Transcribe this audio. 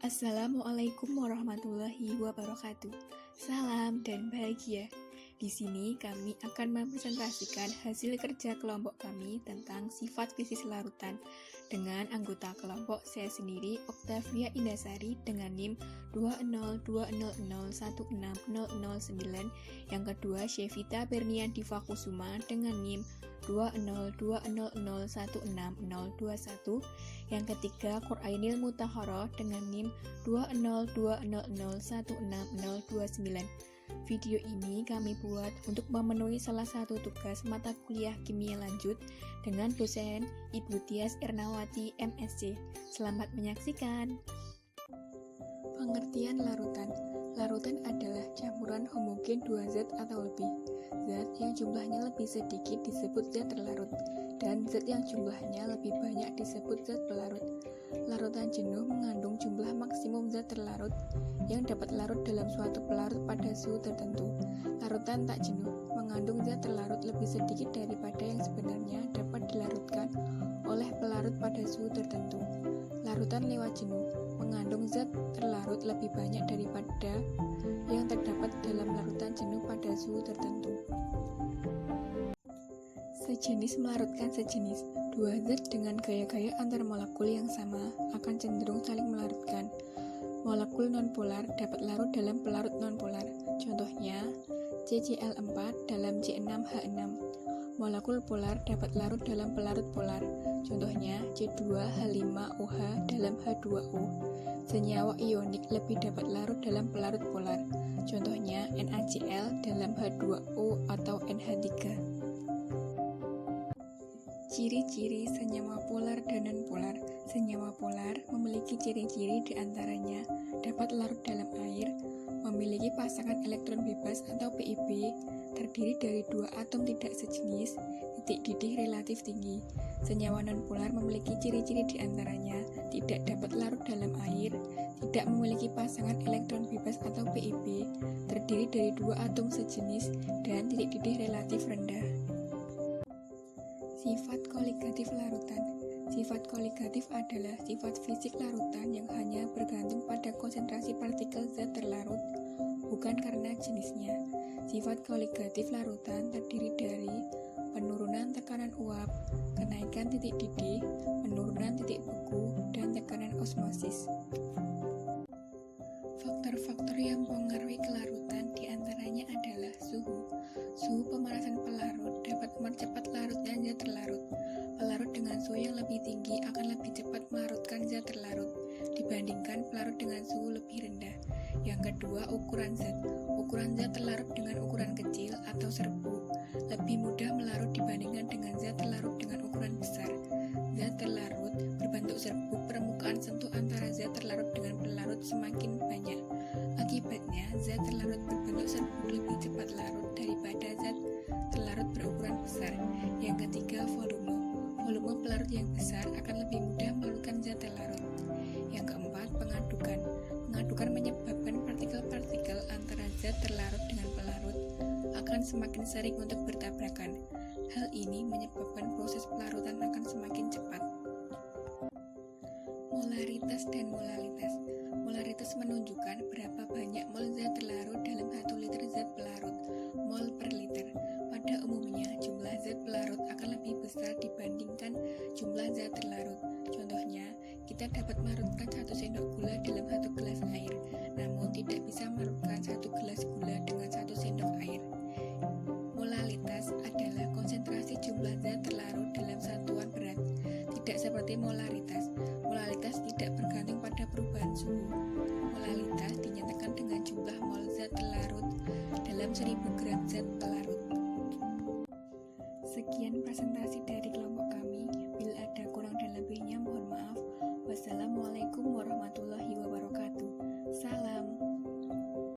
Assalamualaikum warahmatullahi wabarakatuh. Salam dan bahagia. Di sini kami akan mempresentasikan hasil kerja kelompok kami tentang sifat fisik larutan dengan anggota kelompok saya sendiri Octavia Indasari dengan NIM 20200160009, yang kedua Syevita Bernian Divakusuma dengan NIM 20200160021, yang ketiga Qurainil Mutahharoh dengan NIM 20200160029. Video ini kami buat untuk memenuhi salah satu tugas mata kuliah kimia lanjut dengan dosen Ibu Tias Ernawati MSc. Selamat menyaksikan. Pengertian larutan. Larutan adalah campuran homogen dua zat atau lebih. Zat yang jumlahnya lebih sedikit disebut zat terlarut, dan zat yang jumlahnya lebih banyak disebut zat pelarut. Larutan jenuh mengandung jumlah maksimum zat terlarut yang dapat larut dalam suatu pelarut pada suhu tertentu. Larutan tak jenuh mengandung zat terlarut lebih sedikit daripada yang sebenarnya dapat dilarutkan oleh pelarut pada suhu tertentu. Larutan lewat jenuh mengandung zat terlarut lebih banyak daripada yang terdapat dalam larutan jenuh pada suhu tertentu. Sejenis melarutkan sejenis. Dua zat dengan gaya-gaya antar molekul yang sama akan cenderung saling melarutkan. Molekul nonpolar dapat larut dalam pelarut nonpolar. Contohnya, CCl4 dalam C6H6. Molekul polar dapat larut dalam pelarut polar. Contohnya, C2H5OH dalam H2O. Senyawa ionik lebih dapat larut dalam pelarut polar. Contohnya, NaCl dalam H2O atau NH3. Ciri-ciri senyawa polar dan nonpolar. Senyawa polar memiliki ciri-ciri diantaranya dapat larut dalam air, memiliki pasangan elektron bebas atau PiB, terdiri dari dua atom tidak sejenis, titik didih relatif tinggi. Senyawa nonpolar memiliki ciri-ciri diantaranya tidak dapat larut dalam air, tidak memiliki pasangan elektron bebas atau PiB, terdiri dari dua atom sejenis, dan titik didih relatif rendah. Sifat koligatif larutan. Sifat koligatif adalah sifat fisik larutan yang hanya bergantung pada konsentrasi partikel zat terlarut, bukan karena jenisnya. Sifat koligatif larutan terdiri dari penurunan tekanan uap, kenaikan titik didih, penurunan titik beku, dan tekanan osmosis. Faktor-faktor yang mempengaruhi kelarutan diantaranya adalah suhu. Suhu pemanasan pelarut dapat mempercepat larutnya zat terlarut. Pelarut dengan suhu yang lebih tinggi akan lebih cepat melarutkan zat terlarut dibandingkan pelarut dengan suhu lebih rendah. Yang kedua, ukuran zat. Ukuran zat terlarut dengan ukuran kecil atau serbuk lebih mudah melarut dibandingkan dengan zat terlarut dengan ukuran besar. Zat terlarut berbentuk serbuk, permukaan sentuh antara zat terlarut dengan pelarut semakin banyak. Akibatnya, zat terlarut berbentuk serbuk lebih cepat larut daripada zat terlarut berukuran besar. Yang ketiga, volume. Volume pelarut yang besar akan lebih mudah melarutkan zat terlarut. Yang keempat, pengadukan. Pengadukan menyebabkan partikel-partikel antara zat terlarut dengan pelarut akan semakin sering untuk bertabrakan. Hal ini menyebabkan proses pelarutan akan semakin cepat. Molaritas dan molalitas. Molaritas menunjukkan berapa banyak mol zat terlarut dalam 1 liter zat pelarut, mol per liter. Pada umumnya, jumlah zat pelarut akan lebih besar dibandingkan jumlah zat terlarut. Contohnya, kita dapat melarutkan 1 sendok gula dalam 1 gelas air, namun tidak bisa melarutkan 1 gelas gula dengan 1 sendok air. Molalitas adalah konsentrasi jumlah zat terlarut dalam satuan berat. Tidak seperti molaritas. Molalitas tidak bergantung pada perubahan suhu. Molalitas dinyatakan dengan jumlah mol zat terlarut dalam 1000 gram zat pelarut. Sekian presentasi dari kelompok kami. Bila ada kurang dan lebihnya mohon maaf. Wassalamualaikum warahmatullahi wabarakatuh. Salam.